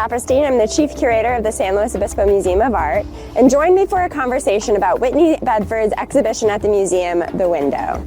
Saperstein. I'm the Chief Curator of the San Luis Obispo Museum of Art, and join me for a conversation about Whitney Bedford's exhibition at the museum, The Window.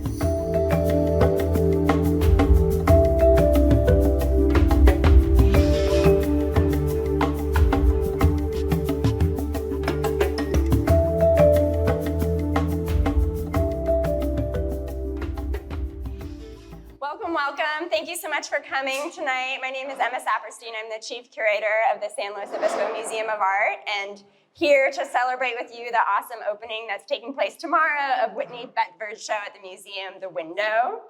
Welcome. Thank you so much for coming tonight. My name is Emma Saperstein. I'm the Chief Curator of the San Luis Obispo Museum of Art, and here to celebrate with you the awesome opening that's taking place tomorrow of Whitney Bedford's show at the museum, The Window.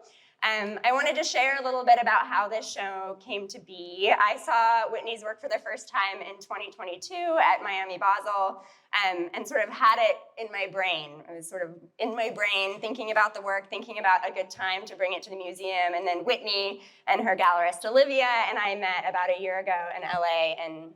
I wanted to share a little bit about how this show came to be. I saw Whitney's work for the first time in 2022 at Miami Basel, and sort of had it in my brain. I was sort of in my brain thinking about the work, thinking about a good time to bring it to the museum, and then Whitney and her gallerist Olivia and I met about a year ago in LA and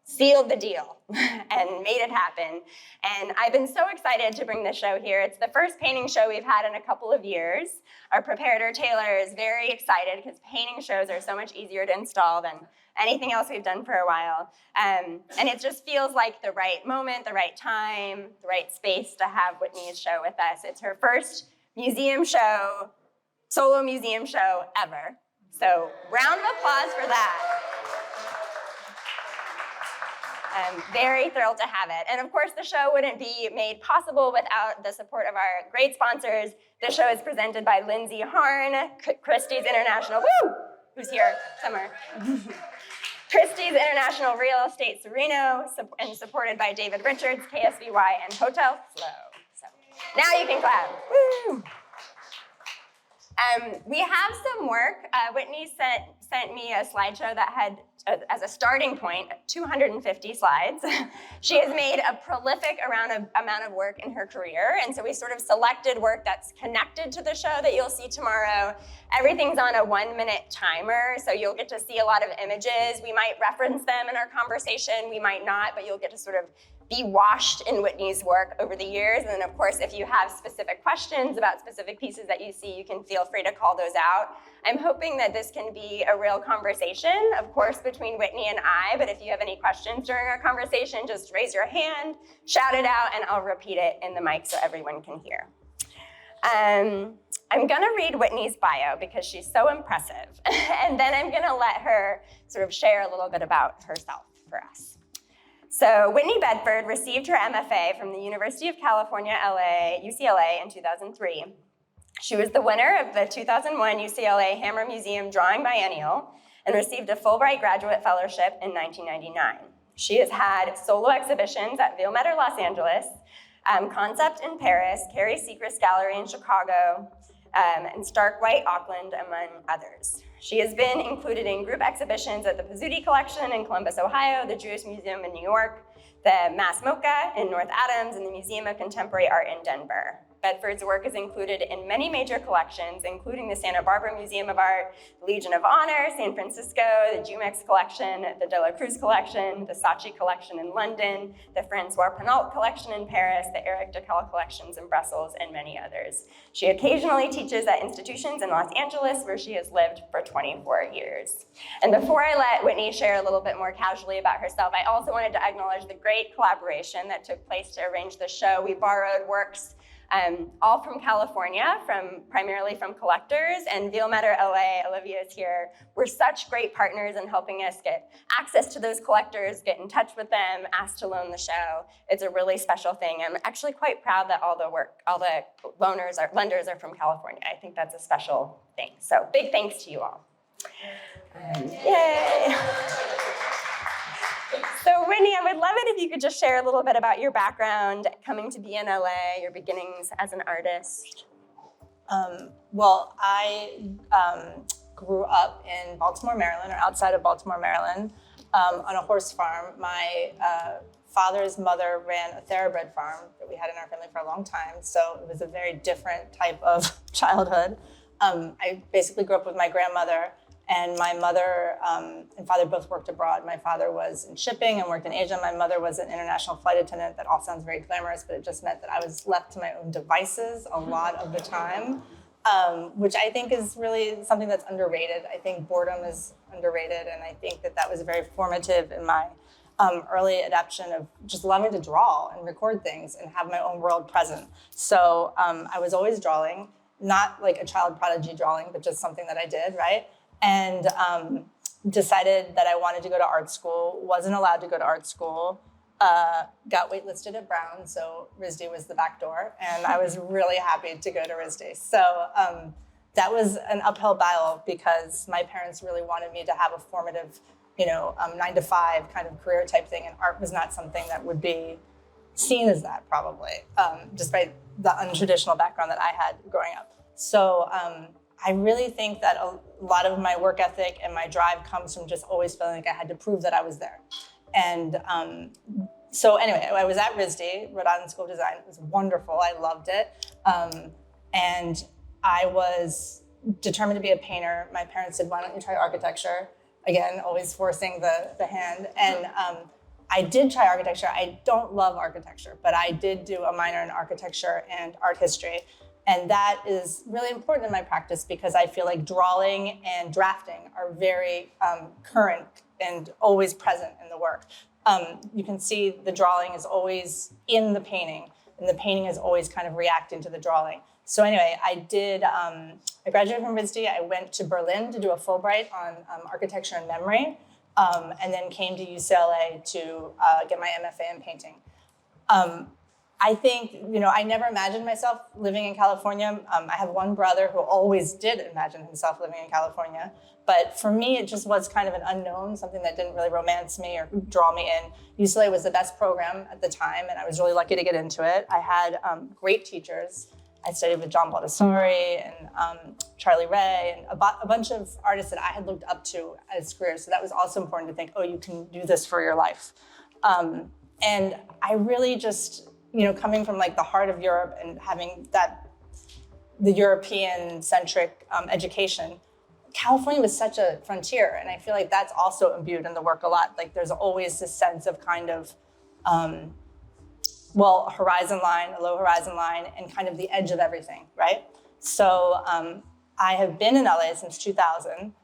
sealed the deal and made it happen. And I've been so excited to bring this show here. It's the first painting show we've had in a couple of years. Our preparator, Taylor, is very excited because painting shows are so much easier to install than anything else we've done for a while. And it just feels like the right moment, the right time, the right space to have Whitney's show with us. It's her first museum show, solo museum show ever. So round of applause for that. I'm very thrilled to have it. And of course, the show wouldn't be made possible without the support of our great sponsors. The show is presented by Lindsay Harn, Christie's International, who's here somewhere. Christie's International Real Estate Sereno, and supported by David Richards, KSVY, and Hotel SLO. So now you can clap. Woo! We have some work. Whitney sent me a slideshow that had, as a starting point, 250 slides. She has made a prolific amount of work in her career, and so we sort of selected work that's connected to the show that you'll see tomorrow. Everything's on a 1-minute timer, so you'll get to see a lot of images. We might reference them in our conversation, we might not, but you'll get to sort of be washed in Whitney's work over the years. And then of course, if you have specific questions about specific pieces that you see, you can feel free to call those out. I'm hoping that this can be a real conversation, of course, between Whitney and I, but if you have any questions during our conversation, just raise your hand, shout it out, and I'll repeat it in the mic so everyone can hear. I'm gonna read Whitney's bio because she's so impressive, and then I'm gonna let her sort of share a little bit about herself for us. So Whitney Bedford received her MFA from the University of California, UCLA in 2003. She was the winner of the 2001 UCLA Hammer Museum Drawing Biennial and received a Fulbright Graduate Fellowship in 1999. She has had solo exhibitions at Ville-Maître Los Angeles, Concept in Paris, Carrie Sechrist Gallery in Chicago, and Stark White Auckland, among others. She has been included in group exhibitions at the Pizzuti Collection in Columbus, Ohio, the Jewish Museum in New York, the Mass MoCA in North Adams, and the Museum of Contemporary Art in Denver. Bedford's work is included in many major collections, including the Santa Barbara Museum of Art, Legion of Honor, San Francisco, the Jumex Collection, the De La Cruz Collection, the Saatchi Collection in London, the Francois Penault Collection in Paris, the Eric Decal Collections in Brussels, and many others. She occasionally teaches at institutions in Los Angeles, where she has lived for 24 years. And before I let Whitney share a little bit more casually about herself, I also wanted to acknowledge the great collaboration that took place to arrange the show. We borrowed works all from California, primarily from collectors, and Ville-Maître LA, Olivia is here. We're such great partners in helping us get access to those collectors, get in touch with them, ask to loan the show. It's a really special thing. I'm actually quite proud that all the lenders are from California. I think that's a special thing. So big thanks to you all. Yay. So Whitney, I would love it if you could just share a little bit about your background, coming to be in LA, your beginnings as an artist. Well, I grew up in Baltimore, Maryland, or outside of Baltimore, Maryland, on a horse farm. My father's mother ran a thoroughbred farm that we had in our family for a long time, so it was a very different type of childhood. I basically grew up with my grandmother, and my mother and father both worked abroad. My father was in shipping and worked in Asia. My mother was an international flight attendant. That all sounds very glamorous, but it just meant that I was left to my own devices a lot of the time. which I think is really something that's underrated. I think boredom is underrated, and I think that was very formative in my early adaptation of just loving to draw and record things and have my own world present. So I was always drawing, not like a child prodigy drawing, but just something that I did, right? And decided that I wanted to go to art school, wasn't allowed to go to art school, got waitlisted at Brown, so RISD was the back door, and I was really happy to go to RISD. So that was an uphill battle because my parents really wanted me to have a formative 9-to-5 kind of career type thing, and art was not something that would be seen as that probably, despite the untraditional background that I had growing up. So I really think that a lot of my work ethic and my drive comes from just always feeling like I had to prove that I was there. And so anyway, I was at RISD, Rhode Island School of Design. It was wonderful. I loved it. And I was determined to be a painter. My parents said, why don't you try architecture? Again, always forcing the hand. And I did try architecture. I don't love architecture, but I did do a minor in architecture and art history. And that is really important in my practice because I feel like drawing and drafting are very current and always present in the work. You can see the drawing is always in the painting, and the painting is always kind of reacting to the drawing. So anyway, I graduated from RISD. I went to Berlin to do a Fulbright on architecture and memory, and then came to UCLA to get my MFA in painting. I think, I never imagined myself living in California. I have one brother who always did imagine himself living in California. But for me, it just was kind of an unknown, something that didn't really romance me or draw me in. UCLA was the best program at the time, and I was really lucky to get into it. I had great teachers. I studied with John Baldessari and Charlie Ray and a bunch of artists that I had looked up to as careers. So that was also important to think, oh, you can do this for your life. And I really just, coming from like the heart of Europe and having the European-centric education, California was such a frontier, and I feel like that's also imbued in the work a lot. Like there's always this sense of kind of, a horizon line, a low horizon line, and kind of the edge of everything, right? So I have been in LA since 2000,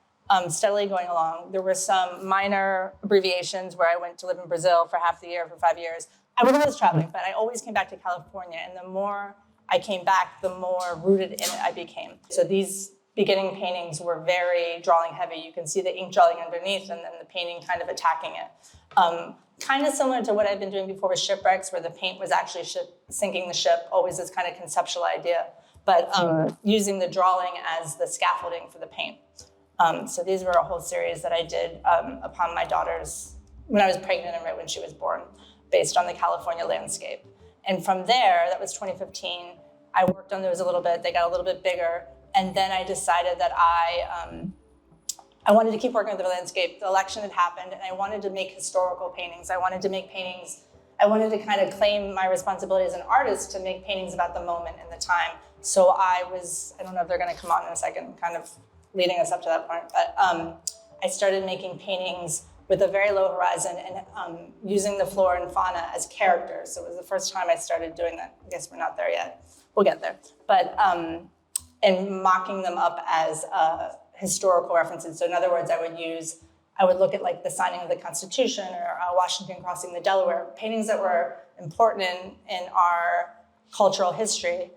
steadily going along. There were some minor abbreviations where I went to live in Brazil for half the year, for 5 years. I was always traveling, but I always came back to California, and the more I came back, the more rooted in it I became. So these beginning paintings were very drawing heavy. You can see the ink drawing underneath and then the painting kind of attacking it. Kind of similar to what I've been doing before with shipwrecks, where the paint was actually sinking the ship, always this kind of conceptual idea, but using the drawing as the scaffolding for the paint. So these were a whole series that I did upon my daughter's, when I was pregnant and right when she was born, based on the California landscape. And from there, that was 2015, I worked on those a little bit. They got a little bit bigger. And then I decided that I wanted to keep working with the landscape. The election had happened, and I wanted to make historical paintings. I wanted to make paintings. I wanted to kind of claim my responsibility as an artist to make paintings about the moment and the time. So I don't know if they're going to come on in a second, kind of leading us up to that point, but I started making paintings with a very low horizon and using the flora and fauna as characters. So it was the first time I started doing that. I guess we're not there yet. We'll get there. But and mocking them up as historical references. So in other words, I would look at like the signing of the Constitution or Washington crossing the Delaware, paintings that were important in our cultural history,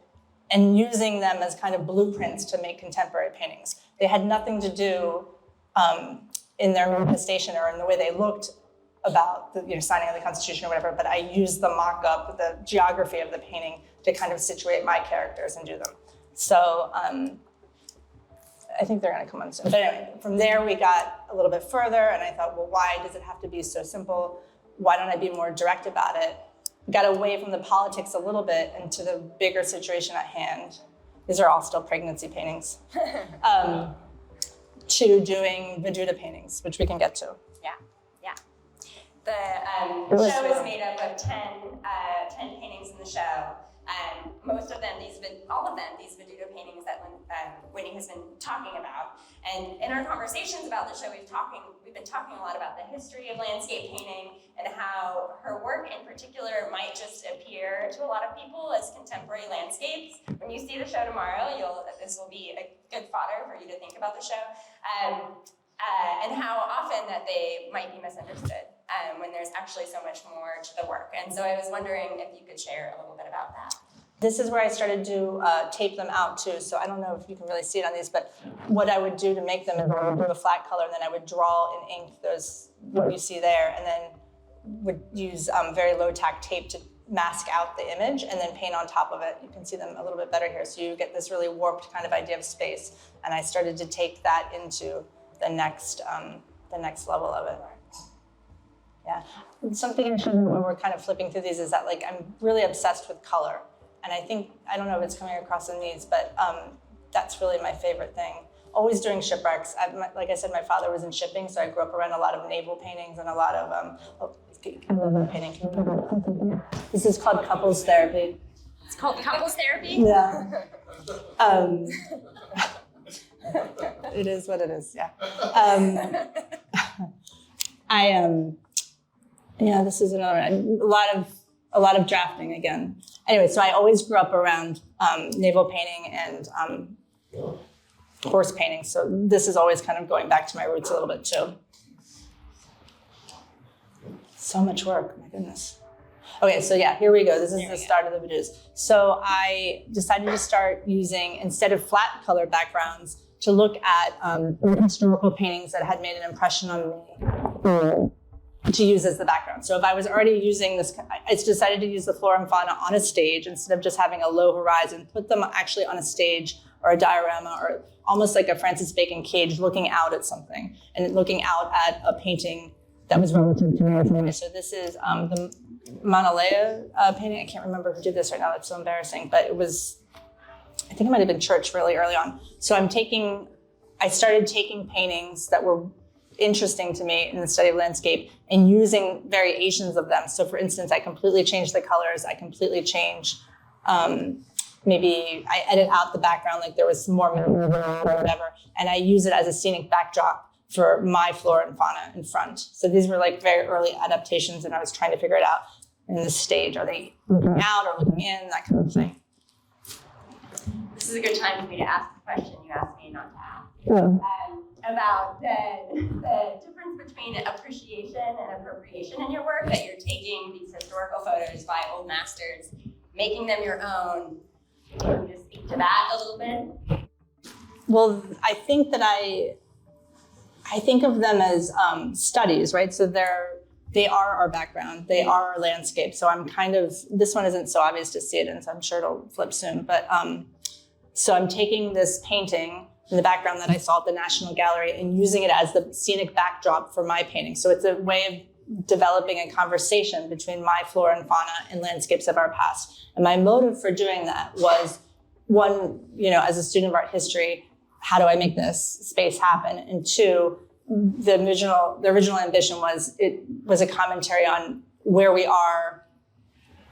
and using them as kind of blueprints to make contemporary paintings. They had nothing to do in their manifestation or in the way they looked about the signing of the Constitution or whatever, but I used the mock-up, the geography of the painting to kind of situate my characters and do them. So I think they're gonna come on soon. But anyway, from there we got a little bit further, and I thought, well, why does it have to be so simple? Why don't I be more direct about it? Got away from the politics a little bit into the bigger situation at hand. These are all still pregnancy paintings. To doing Veduta paintings, which we can get to. Yeah. The show is made up of 10 paintings in the show. Most of them, all of them, these Veduta paintings that Whitney has been talking about. And in our conversations about the show, we've been talking a lot about the history of landscape painting and how how her work in particular might just appear to a lot of people as contemporary landscapes. When you see the show tomorrow, this will be a good fodder for you to think about the show, and how often that they might be misunderstood when there's actually so much more to the work. And so I was wondering if you could share a little bit about that. This is where I started to tape them out too. So I don't know if you can really see it on these, but what I would do to make them is I would do a flat color, and then I would draw in ink what you see there, and then would use very low tack tape to mask out the image and then paint on top of it. You can see them a little bit better here. So you get this really warped kind of idea of space. And I started to take that into the next level of it. Yeah. Something I should know when we're kind of flipping through these is that like I'm really obsessed with color. And I don't know if it's coming across in these, but that's really my favorite thing. Always doing shipwrecks. Like I said, my father was in shipping, so I grew up around a lot of naval paintings and a lot of, I love that painting. This is called couples therapy. It's called couples therapy? Yeah. It is what it is, yeah. Yeah, this is another one. A lot of drafting again. Anyway, so I always grew up around naval painting and horse painting. So this is always kind of going back to my roots a little bit too. So much work, my goodness. Okay, so yeah, here we go. This is the start of the videos. So I decided to start using, instead of flat color backgrounds, to look at historical paintings that had made an impression on me. To use as the background. So if I was already using this, I decided to use the flora and fauna on a stage instead of just having a low horizon, put them actually on a stage or a diorama or almost like a Francis Bacon cage looking out at something and looking out at a painting that was relative to me. So this is the Mauna Lea painting. I can't remember who did this right now. That's so embarrassing, but it was, I think it might have been Church really early on. So I started taking paintings that were interesting to me in the study of landscape and using variations of them. So for instance, I completely changed the colors. I completely changed, maybe I edit out the background, like there was more or whatever, and I use it as a scenic backdrop for my flora and fauna in front. So these were like very early adaptations and I was trying to figure it out in the stage. Are they looking out or looking in, that kind of thing. This is a good time for me to ask the question you asked me not to ask. Yeah. About the difference between appreciation and appropriation in your work, that you're taking these historical photos by old masters, making them your own. Can you just speak to that a little bit? Well, I think that I think of them as studies, right? So they are our background, they are our landscape. So I'm kind of, this one isn't so obvious to see it, and so I'm sure it'll flip soon. But so I'm taking this painting in the background that I saw at the National Gallery and using it as the scenic backdrop for my painting. So it's a way of developing a conversation between my flora and fauna and landscapes of our past. And my motive for doing that was, one, as a student of art history, how do I make this space happen? And two, the original ambition was, it was a commentary on where we are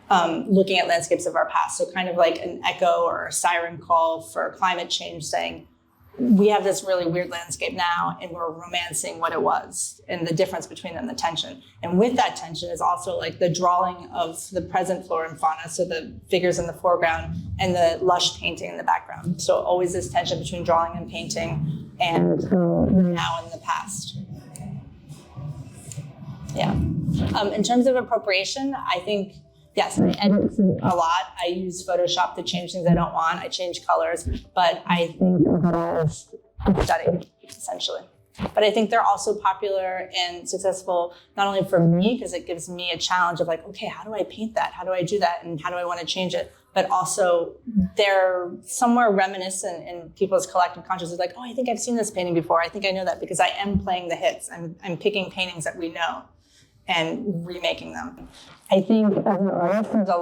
looking at landscapes of our past. So kind of like an echo or a siren call for climate change, saying, we have this really weird landscape now and we're romancing what it was and the difference between them, the tension. And with that tension is also like the drawing of the present flora and fauna, so the figures in the foreground and the lush painting in the background. So always this tension between drawing and painting and now and the past. Yeah. In terms of appropriation, I think, yes, I edit a lot. I use Photoshop to change things I don't want. I change colors, but I think that is a study, essentially. But I think they're also popular and successful, not only for me, because it gives me a challenge of like, okay, how do I paint that? How do I do that? And how do I want to change it? But also they're somewhere reminiscent in people's collective consciousness, like, oh, I think I've seen this painting before. I think I know that because I am playing the hits. I'm picking paintings that we know and remaking them. I think as an artist, there's a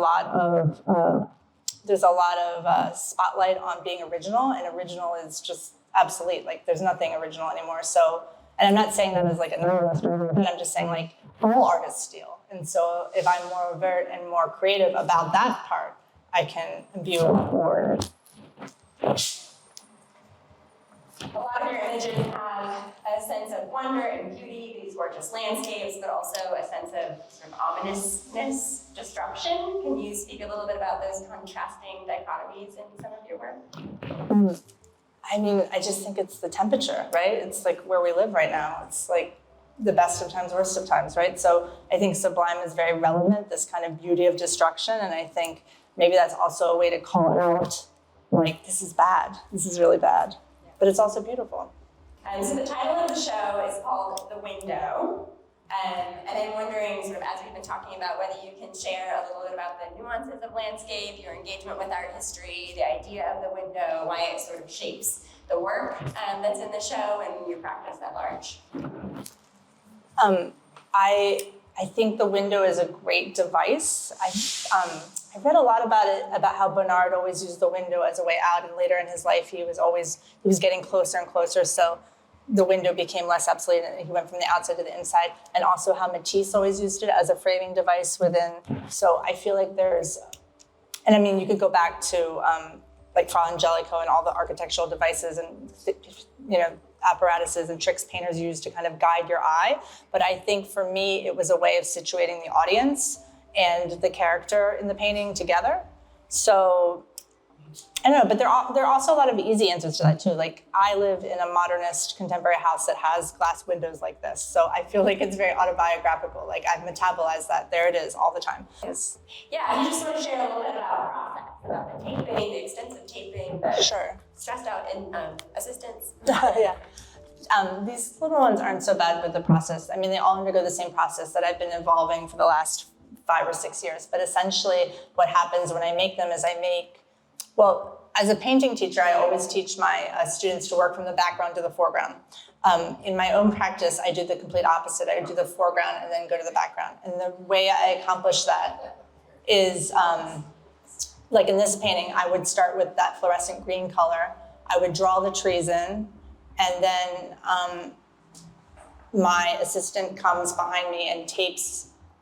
lot of spotlight on being original, and original is just obsolete. Like there's nothing original anymore. So, and I'm not saying that as like a nihilist, but I'm just saying like all artists steal. And so if I'm more overt and more creative about that part, I can imbue it more. A lot of your images have a sense of wonder and beauty, these gorgeous landscapes, but also a sense of sort of ominousness, disruption. Can you speak a little bit about those contrasting dichotomies in some of your work? I mean, I just think it's the temperature, right? It's like where we live right now. It's like the best of times, worst of times, right? So I think sublime is very relevant, this kind of beauty of destruction. And I think maybe that's also a way to call out, like, this is bad. This is really bad. But it's also beautiful. So the title of the show is called The Window. And I'm wondering, sort of, as we've been talking about, whether you can share a little bit about the nuances of landscape, your engagement with art history, the idea of the window, why it sort of shapes the work that's in the show and your practice at large. I think the window is a great device. I read a lot about it, about how Bernard always used the window as a way out, and later in his life he was getting closer and closer, so the window became less obsolete and he went from the outside to the inside, and also how Matisse always used it as a framing device within. So I feel like and I mean, you could go back to like Fra Angelico and all the architectural devices and apparatuses and tricks painters use to kind of guide your eye. But I think for me, it was a way of situating the audience and the character in the painting together. So I don't know, but there are also a lot of easy answers to that too. Like, I live in a modernist contemporary house that has glass windows like this. So I feel like it's very autobiographical. Like, I've metabolized that. There it is all the time. Yes. Yeah, you just want to share a little bit about the process, about the taping, the extensive taping, the Sure. stressed out assistants. Yeah. These little ones aren't so bad with the process. I mean, they all undergo the same process that I've been evolving for the last 5 or 6 years. But essentially what happens when I make them is as a painting teacher, I always teach my students to work from the background to the foreground. In my own practice, I do the complete opposite. I do the foreground and then go to the background. And the way I accomplish that is, like in this painting, I would start with that fluorescent green color. I would draw the trees in, and then my assistant comes behind me and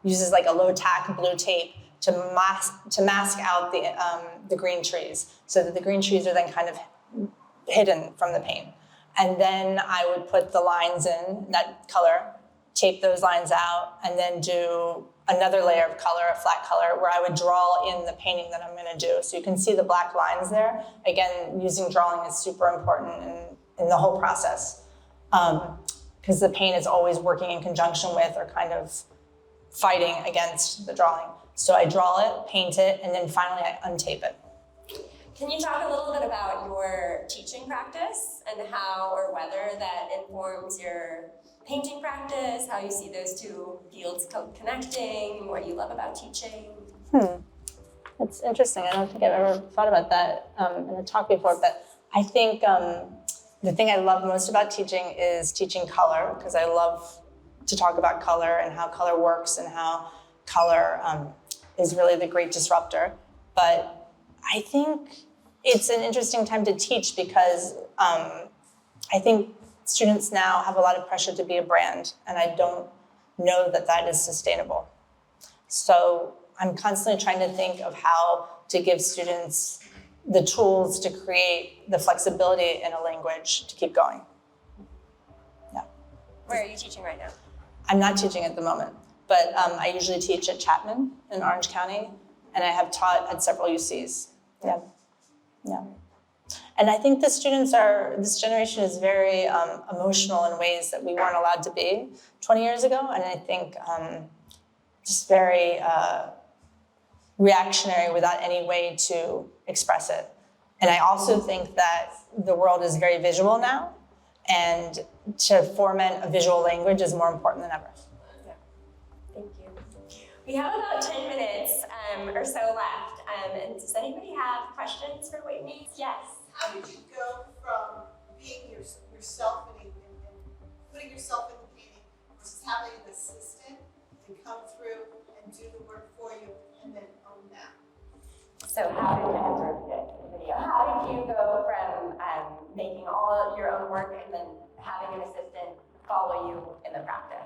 uses like a low tack blue tape to mask out the green trees, so that the green trees are then kind of hidden from the paint. And then I would put the lines in that color, tape those lines out, and then do another layer of color, a flat color, where I would draw in the painting that I'm gonna do. So you can see the black lines there. Again, using drawing is super important in the whole process, because the paint is always working in conjunction with or kind of fighting against the drawing. So I draw it, paint it, and then finally I untape it. Can you talk a little bit about your teaching practice and how or whether that informs your painting practice, how you see those two fields connecting, what you love about teaching? That's interesting. I don't think I've ever thought about that in a talk before, but I think the thing I love most about teaching is teaching color, because I love to talk about color and how color works and how color is really the great disruptor. But I think it's an interesting time to teach because I think students now have a lot of pressure to be a brand, and I don't know that that is sustainable. So I'm constantly trying to think of how to give students the tools to create the flexibility in a language to keep going. Yeah. Where are you teaching right now? I'm not teaching at the moment, but I usually teach at Chapman in Orange County, and I have taught at several UCs. Yeah. And I think this generation is very emotional in ways that we weren't allowed to be 20 years ago, and I think just very reactionary without any way to express it. And I also think that the world is very visual now, and to foment a visual language is more important than ever. Yeah. Thank you. We have about 10 minutes or so left. And does anybody have questions for Whitney? Yes. How did you go from being yourself and putting yourself in the painting versus having an assistant to come through and do the work for you and then own that? So how did you go from making all your own work and then having an assistant follow you in the practice?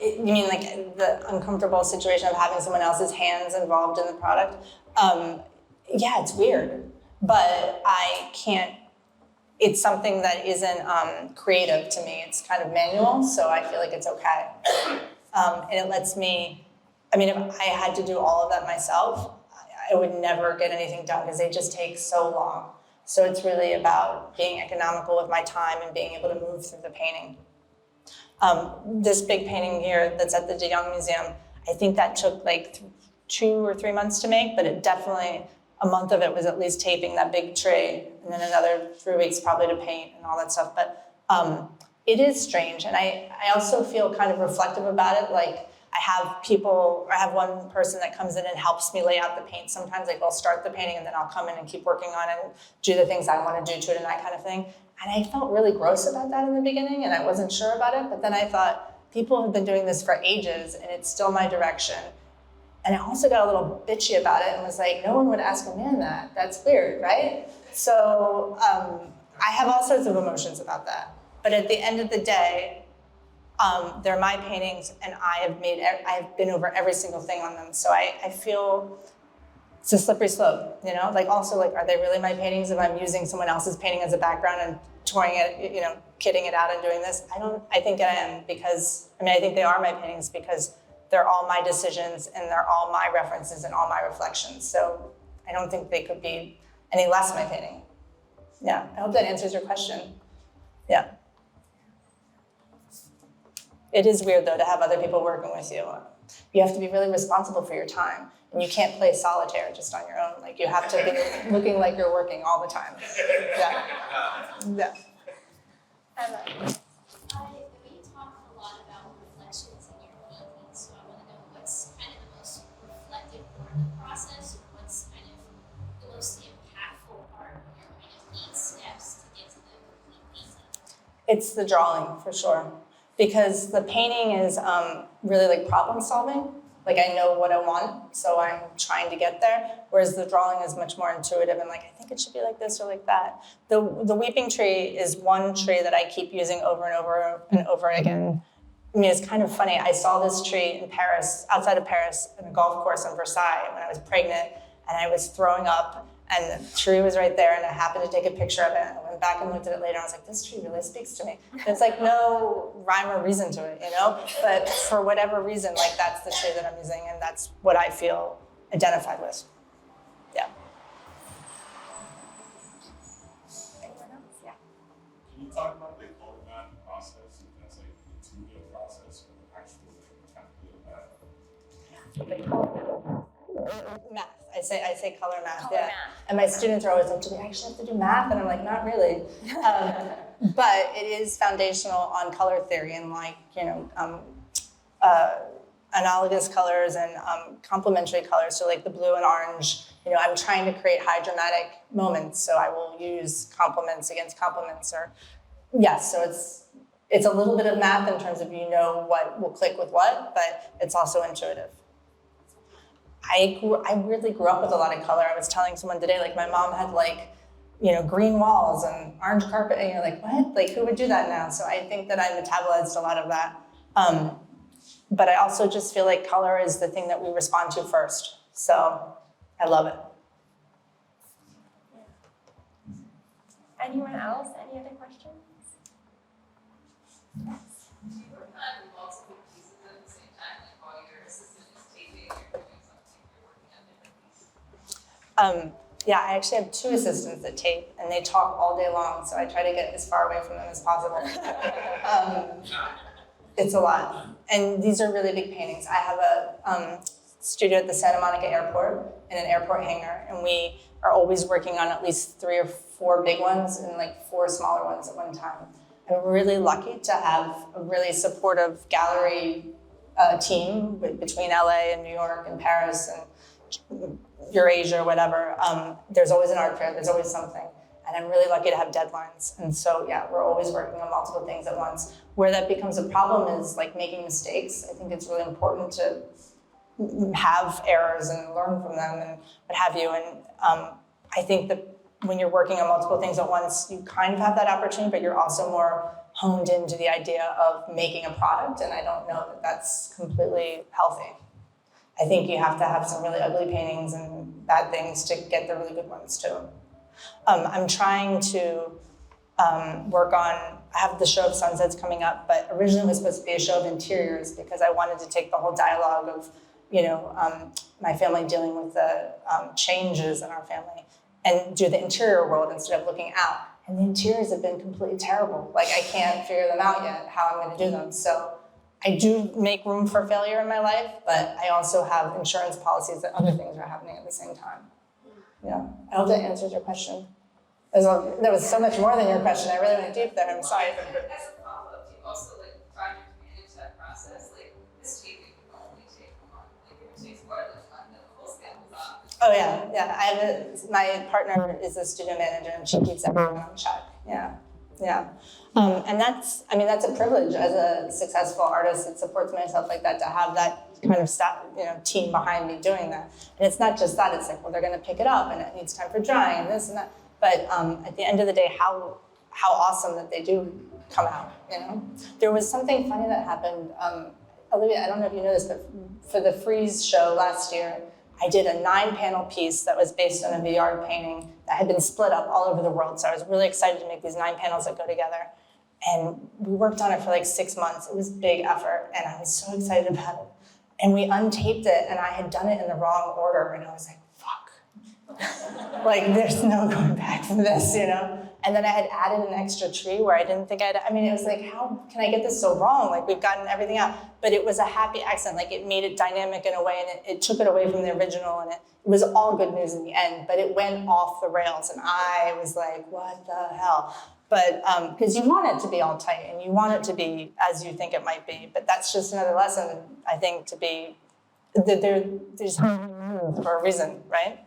You mean like the uncomfortable situation of having someone else's hands involved in the product? Yeah, it's weird, but it's something that isn't creative to me. It's kind of manual, so I feel like it's okay. And it lets me, I mean, if I had to do all of that myself, I would never get anything done because they just take so long. So it's really about being economical with my time and being able to move through the painting. This big painting here that's at the De Young Museum, I think that took like 2 or 3 months to make, but it definitely, a month of it was at least taping that big tree, and then another 3 weeks probably to paint and all that stuff. But it is strange, and I also feel kind of reflective about it. Like I have one person that comes in and helps me lay out the paint. Sometimes like I'll start the painting and then I'll come in and keep working on it and do the things I want to do to it and that kind of thing. And I felt really gross about that in the beginning, and I wasn't sure about it. But then I thought, people have been doing this for ages, and it's still my direction. And I also got a little bitchy about it and was like, no one would ask a man that. That's weird, right? So I have all sorts of emotions about that. But at the end of the day, they're my paintings, and I've been over every single thing on them. So I feel it's a slippery slope, you know? Like also, like, are they really my paintings if I'm using someone else's painting as a background and touring it, you know, kitting it out and doing this? I think I am because, I think they are my paintings because they're all my decisions and they're all my references and all my reflections. So I don't think they could be any less my painting. Yeah, I hope that answers your question. Yeah. It is weird though to have other people working with you. You have to be really responsible for your time, and you can't play solitaire just on your own. Like you have to be looking like you're working all the time. Yeah. Yeah. We talk a lot about reflections in your paintings, so I want to know what's kind of the most reflective part of the process, or what's kind of the most impactful part of your kind of 8 steps to get to the complete painting. It's the drawing for sure, because the painting is really like problem solving. Like I know what I want, so I'm trying to get there. Whereas the drawing is much more intuitive and like, I think it should be like this or like that. The weeping tree is one tree that I keep using over and over and over again. I mean, it's kind of funny. I saw this tree in Paris, outside of Paris, in a golf course in Versailles when I was pregnant, and I was throwing up, and the tree was right there, and I happened to take a picture of it. And I went back and looked at it later, and I was like, this tree really speaks to me. And it's like no rhyme or reason to it, you know? But for whatever reason, like that's the tree that I'm using, and that's what I feel identified with. Yeah. Anyone else? Yeah. Can you talk about the color math process, if that's like an intuitive process or actual technical math? Math. I say color math. Color yeah. math. And my students are always like, do we actually have to do math? And I'm like, not really. But it is foundational on color theory and like, you know, analogous colors and complementary colors. So like the blue and orange, you know, I'm trying to create high dramatic moments. So I will use complements against complements or, yes, so it's a little bit of math in terms of you know what will click with what, but it's also intuitive. I really grew up with a lot of color. I was telling someone today, like my mom had like, you know, green walls and orange carpet, and you're like, what? Like who would do that now? So I think that I metabolized a lot of that. But I also just feel like color is the thing that we respond to first. So I love it. Anyone else? Any other questions? Do you work on multiple pieces at the same time? Like while your assistant is taping, you're doing something, you're working on different pieces? Yeah, I actually have 2 assistants that tape, and they talk all day long, so I try to get as far away from them as possible. It's a lot. And these are really big paintings. I have a studio at the Santa Monica Airport in an airport hangar, and we are always working on at least 3 or 4 big ones and like 4 smaller ones at one time. I'm really lucky to have a really supportive gallery team between LA and New York and Paris and Eurasia or whatever. There's always an art fair, there's always something. And I'm really lucky to have deadlines. And so, yeah, we're always working on multiple things at once. Where that becomes a problem is like making mistakes. I think it's really important to have errors and learn from them and what have you. And I think that when you're working on multiple things at once, you kind of have that opportunity, but you're also more honed into the idea of making a product. And I don't know that that's completely healthy. I think you have to have some really ugly paintings and bad things to get the really good ones too. I'm trying to work on, I have the show of sunsets coming up, but originally it was supposed to be a show of interiors because I wanted to take the whole dialogue of, my family dealing with the changes in our family and do the interior world instead of looking out. And the interiors have been completely terrible. Like, I can't figure them out yet, how I'm gonna do them. So I do make room for failure in my life, but I also have insurance policies that other things are happening at the same time. Yeah, I hope that answers your question. There was so much more than your question. I really went deep there, I'm sorry. As a follow-up, do you also try to manage that process? This taping can only take a month. If it takes more than a month, then the whole schedule's off. Oh yeah. My partner is a studio manager and she keeps everyone on check. Yeah. And that's a privilege as a successful artist that supports myself like that, to have that kind of staff, team behind me doing that. And it's not just that, it's like, well, they're gonna pick it up and it needs time for drying and this and that. But at the end of the day, how awesome that they do come out, There was something funny that happened. Olivia, I don't know if you know this, but for the Freeze show last year, I did a 9-panel piece that was based on a VR painting that had been split up all over the world. So I was really excited to make these 9 panels that go together. And we worked on it for like 6 months. It was a big effort, and I was so excited about it. And we untaped it, and I had done it in the wrong order, and I was like, fuck. Like, there's no going back from this, And then I had added an extra tree where I didn't think it was like, how can I get this so wrong? Like, we've gotten everything out. But it was a happy accident. Like, it made it dynamic in a way, and it took it away from the original, and it was all good news in the end, but it went off the rails, and I was like, what the hell? But, because you want it to be all tight, and you want it to be as you think it might be, but that's just another lesson, I think, to be, that there's for a reason, right?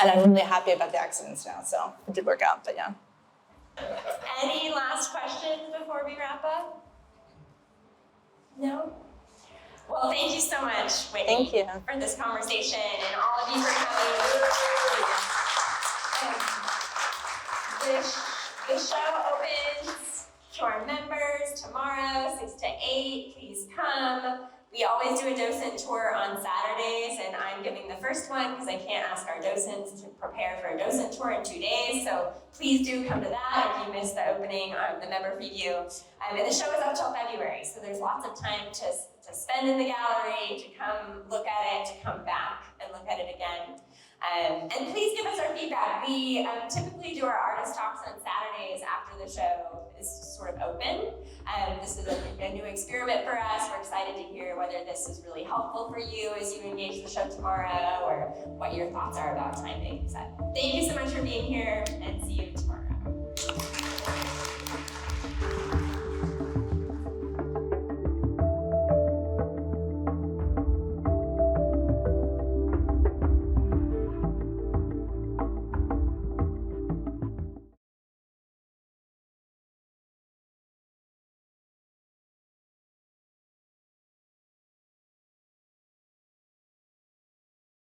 And I'm really happy about the accidents now, so it did work out, but yeah. Any last questions before we wrap up? No? Well, thank you so much, Whitney, Thank you. for this conversation, and all of you for coming. The show opens to our members tomorrow, 6 to 8. Please come. We always do a docent tour on Saturdays, and I'm giving the first one because I can't ask our docents to prepare for a docent tour in 2 days. So please do come to that if you missed the opening on the member preview. And the show is up till February, so there's lots of time to spend in the gallery, to come look at it, to come back and look at it again. And please give us our feedback. We typically do our artist talks on Saturdays after the show is sort of open. This is a new experiment for us. We're excited to hear whether this is really helpful for you as you engage the show tomorrow, or what your thoughts are about timing. So thank you so much for being here, and see you tomorrow.